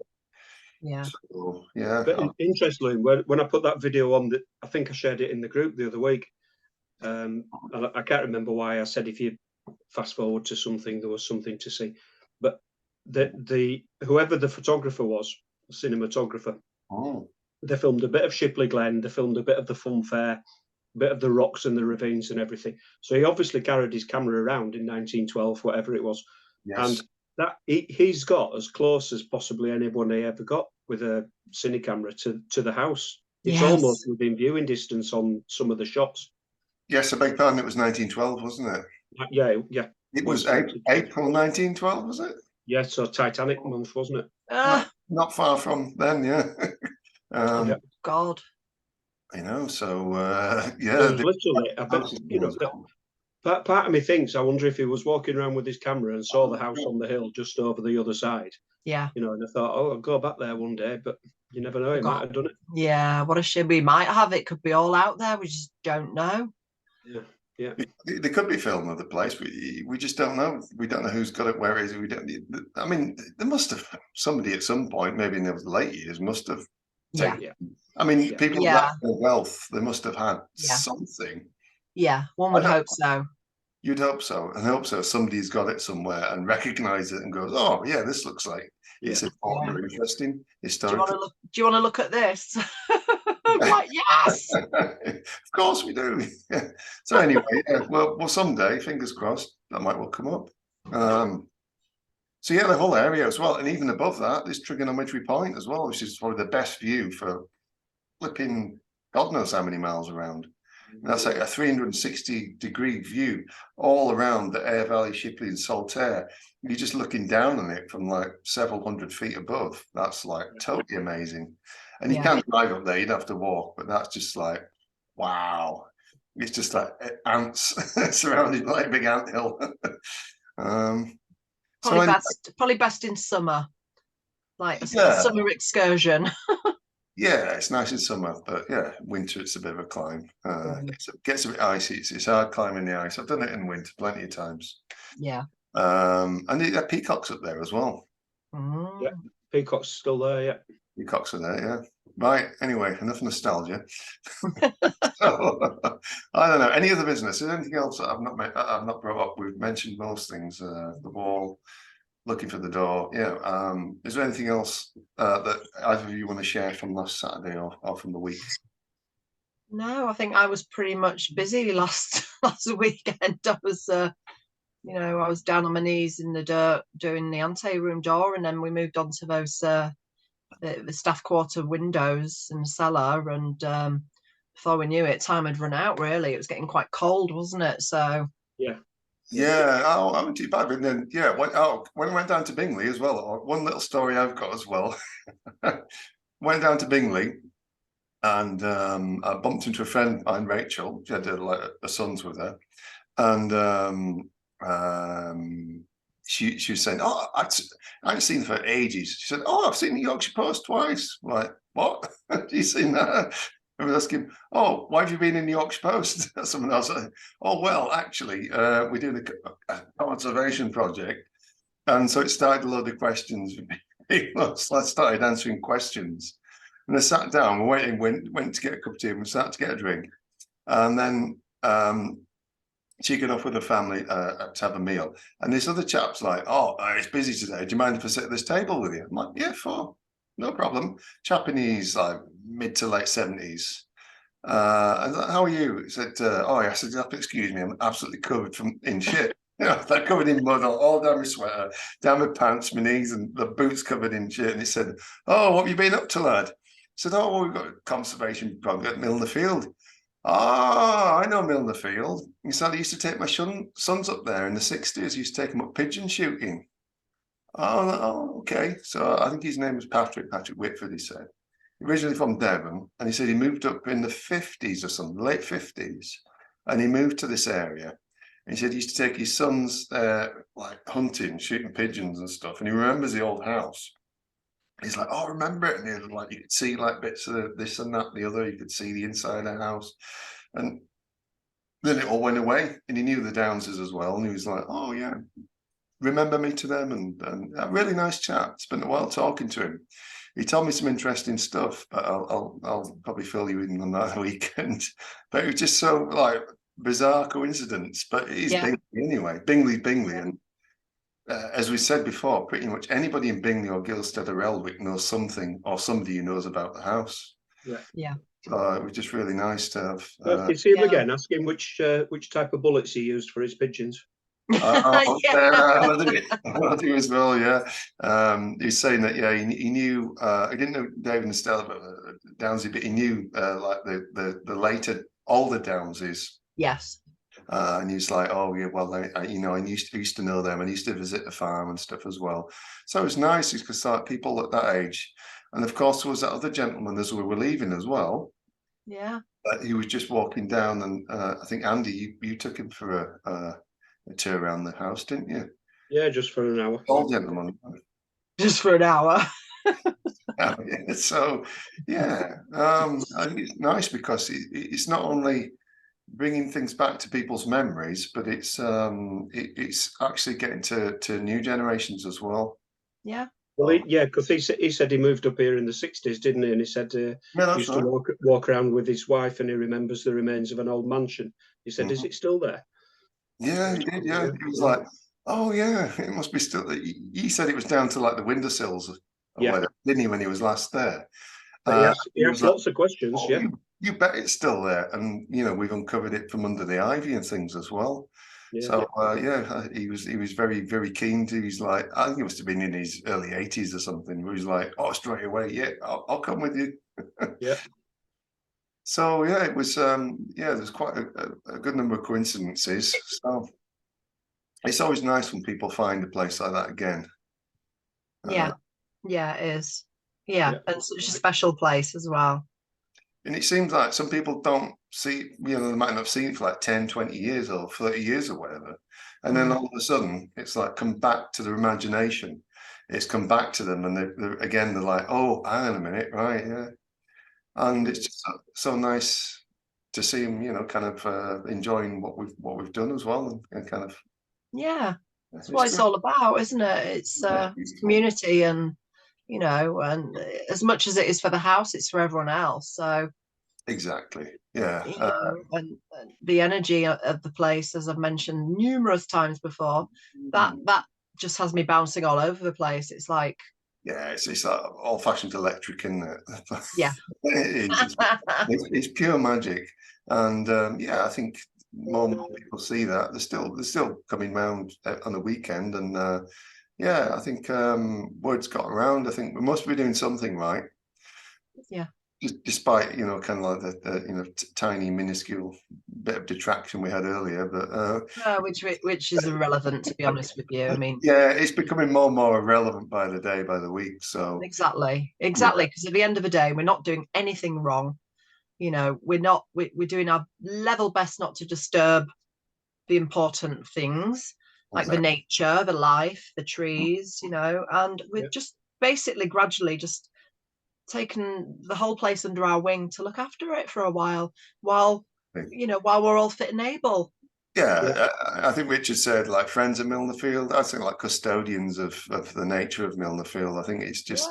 Yeah. So, yeah. But interestingly, when I put that video on, I think I shared it in the group the other week. I can't remember why I said if you fast forward to something, there was something to see. But the whoever the photographer was, the cinematographer, they filmed a bit of Shipley Glen, they filmed a bit of the fun fair, a bit of the rocks and the ravines and everything. So he obviously carried his camera around in 1912, whatever it was. Yes. And that he's got as close as possibly anyone he ever got with a cine camera to the house. It's almost within viewing distance on some of the shots. Yes, I beg your pardon, it was 1912, wasn't it? Yeah. It was April 1912, was it? Yeah, so Titanic month, wasn't it? Not far from then, yeah. God. You know, so yeah. Literally, I bet, you know, part of me thinks, I wonder if he was walking around with his camera and saw the house on the hill just over the other side. Yeah. You know, and I thought, oh, I'll go back there one day, but you never know, he might have done it. Yeah, what a shame. We might have. It could be all out there. We just don't know. Yeah. They could be filmed other place. We just don't know. We don't know who's got it, where it is. We don't. I mean, there must have somebody at some point, maybe in the late years, must have taken. Yeah. I mean, people with that wealth, they must have had something. Yeah, one would hope so. You'd hope so, and hope so. Somebody's got it somewhere and recognise it and goes, "Oh, yeah, this looks like it's important or interesting, historical." Do you want to look at this? Like, yes. Of course we do. Yeah. So anyway, well, someday, fingers crossed, that might well come up. So yeah, the whole area as well, and even above that, there's Trigonometry Point as well, which is probably the best view for flipping God knows how many miles around. And that's like a 360-degree view all around the Aire Valley, Shipley, and Saltaire. You're just looking down on it from like several hundred feet above. That's like totally amazing. And you can't drive up there, you'd have to walk, but that's just like, wow. It's just like ants surrounded by a big anthill. Probably best in summer, like a summer excursion. Yeah, it's nice in summer, but yeah, winter it's a bit of a climb. Gets a bit icy. It's hard climbing the ice. I've done it in winter plenty of times. Yeah. And there are peacocks up there as well. Yeah, peacocks still there. Yeah. Peacocks are there. Yeah. Right. Anyway, enough nostalgia. So, I don't know. Any other business? Is there anything else that I've not brought up? We've mentioned most things. The wall. Looking for the door. Yeah. Is there anything else that either of you want to share from last Saturday or from the week? No, I think I was pretty much busy last weekend. I was, I was down on my knees in the dirt doing the ante-room door, and then we moved on to those the staff quarter windows in the cellar. And before we knew it, time had run out. Really, it was getting quite cold, wasn't it? So yeah. Yeah, I went too bad, but then when I went down to Bingley as well. One little story I've got as well. Went down to Bingley, and I bumped into a friend of mine, Rachel. She had her sons with her, and she was saying, "Oh, I haven't seen her for ages." She said, "Oh, I've seen the Yorkshire Post twice." I'm like, what? Have you seen that? I was asking, "Oh, why have you been in the Yorkshire Post?" Someone else said, "Oh, well, actually, we're doing a conservation project." And so it started a load of questions. So I started answering questions. And I sat down, went to get a cup of tea, and we started to get a drink. And then she got off with her family to have a meal. And this other chap's like, "Oh, it's busy today. Do you mind if I sit at this table with you?" I'm like, "Yeah, fine. No problem." Chap in his like mid to late 70s. I was like, "How are you?" He said, "Oh, yeah." I said, "Excuse me, I'm absolutely covered in shit." You know, they're covered in mud all down my sweater, down my pants, my knees, and the boots covered in shit. And he said, "Oh, what have you been up to, lad?" I said, "Oh, well, we've got a conservation project at Milner Field." "Oh, I know Milner Field." He said, "I used to take my sons up there in the 60s. Used to take them up pigeon shooting." Oh, okay. So I think his name was Patrick Whitford, he said. Originally from Devon, and he said he moved up in the 50s or something, late 50s, and he moved to this area. And he said he used to take his sons like hunting, shooting pigeons and stuff, and he remembers the old house. He's like, "Oh, I remember it," and he was like, you could see like bits of this and that and the other. You could see the inside of the house, and then it all went away, and he knew the Downses as well, and he was like, "Oh yeah, remember me to them," and a really nice chap. Spent a while talking to him. He told me some interesting stuff, but I'll probably fill you in on that weekend. But it was just so like bizarre coincidence. But it is Bingley anyway. Bingley, and as we said before, pretty much anybody in Bingley or Gilstead or Elwick knows something or somebody who knows about the house. Yeah. So it was just really nice to have. If you see him again, ask him which type of bullets he used for his pigeons. I'll do as well. Yeah, he's saying that. Yeah, he knew. He didn't know David and Stella, but Downsy, but he knew like the later older Downsies. Yes. And he's like, "Oh yeah, well, I used to know them, and I used to visit the farm and stuff as well." So it was nice because like people at that age, and of course there was that other gentleman as we were leaving as well. Yeah. He was just walking down, and I think Andy, you took him for a tour around the house, didn't you? Yeah, just for an hour. Old gentleman. Just for an hour. So yeah, I think it's nice because it's not only bringing things back to people's memories, but it's actually getting to new generations as well. Yeah. Well, because he said he moved up here in the 60s, didn't he? And he said he used to walk around with his wife, and he remembers the remains of an old mansion. He said, "Is it still there?" Yeah, he did. Yeah, he was like, "Oh yeah, it must be still." He said it was down to like the windowsills, whatever, didn't he, when he was last there? He asked lots of questions. "Oh, you bet it's still there," and we've uncovered it from under the ivy and things as well. So he was very, very keen to. He's like, I think he must have been in his early 80s or something. Where he's like, "Oh, straight away, yeah, I'll come with you." Yeah. So yeah, it was there's quite a good number of coincidences. So it's always nice when people find a place like that again. Yeah, it is. Yeah, and such a special place as well. And it seems like some people don't see, they might not have seen it for like 10, 20 years or 30 years or whatever. And then all of a sudden, it's like come back to their imagination. It's come back to them, and they're like, "Oh, hang on a minute, right, yeah." And it's just so nice to see them, kind of enjoying what we've done as well, and kind of. Yeah, that's what it's all about, isn't it? It's community, and and as much as it is for the house, it's for everyone else. So exactly, yeah. And the energy of the place, as I've mentioned numerous times before, that just has me bouncing all over the place. It's like, yeah, it's like old-fashioned electric, isn't it? Yeah. It's pure magic, and I think more and more people see that. They're still coming round on the weekend, and I think word's got around. I think we must be doing something right. Yeah. Despite kind of like the tiny minuscule bit of detraction we had earlier, but no, which is irrelevant, to be honest with you. I mean, it's becoming more and more irrelevant by the day, by the week. So exactly, because at the end of the day, we're not doing anything wrong. you know, we're doing our level best not to disturb the important things like the nature, the life, the trees, you know, and we're just basically gradually just taken the whole place under our wing to look after it for a while you know, while we're all fit and able. I think Richard said like friends of Milner Field. I think like custodians of the nature of Milner Field. I think it's just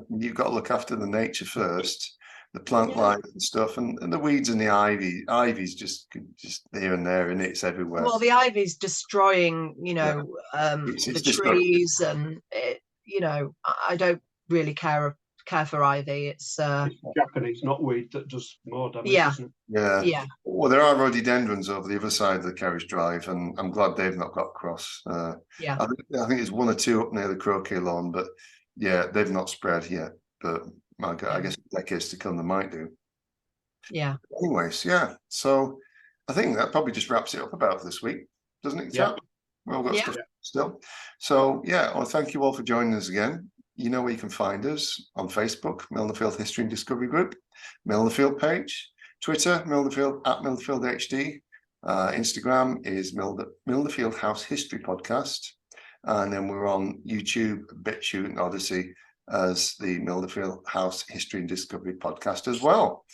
you've got to look after the nature first, the plant life and stuff, and the weeds and the ivy's just here and there, and it's everywhere. Well, the ivy's destroying, you know, the trees, and it, you know, I don't really care for ivy. It's Japanese knotweed that does more damage, isn't it? Yeah. Well, there are rhododendrons over the other side of the carriage drive, and I'm glad they've not got across. I think it's one or two up near the croquet lawn, but yeah, they've not spread yet. But my God, I guess decades to come, they might do. Yeah. Anyways, yeah. So I think that probably just wraps it up about this week, doesn't it? Yeah. Well, we've got stuff still. So yeah, well, thank you all for joining us again. You know where you can find us on Facebook, Milner Field History and Discovery Group, Milner Field page, Twitter, Milner Field at Milner Field HD, Instagram is Milner Field House History Podcast, and then we're on YouTube, BitChute, and Odyssey as the Milner Field House History and Discovery Podcast as well.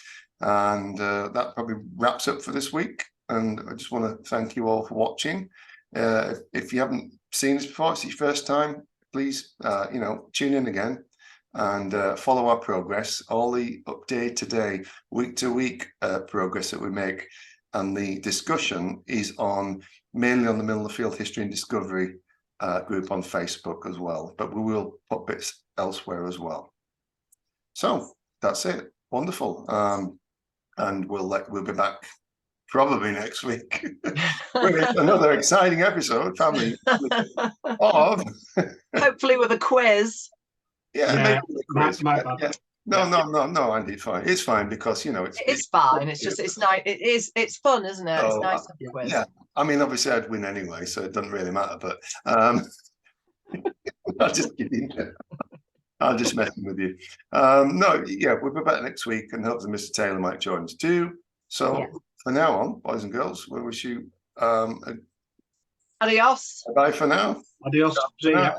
And that probably wraps up for this week. And I just want to thank you all for watching. If you haven't seen us before, it's your first time, please, you know, tune in again and follow our progress, all the update today, week to week progress that we make. And the discussion is mainly on the Milner Field History and Discovery group on Facebook as well, but we will put bits elsewhere as well. So that's it. Wonderful. And we'll be back probably next week with another exciting episode, family of hopefully with a quiz. Maybe a quiz. No, Andy, fine. It's fine because you know it's fine. It's just it's nice. It's fun, isn't it? It's nice to have a quiz. Yeah, I mean, obviously I'd win anyway, so it doesn't really matter. But I'm just kidding. I'm just messing with you. No, yeah, we'll be back next week, and hopefully Mr. Taylor might join us too. So from now on, boys and girls, we wish you adios. Bye for now. Adios. See ya.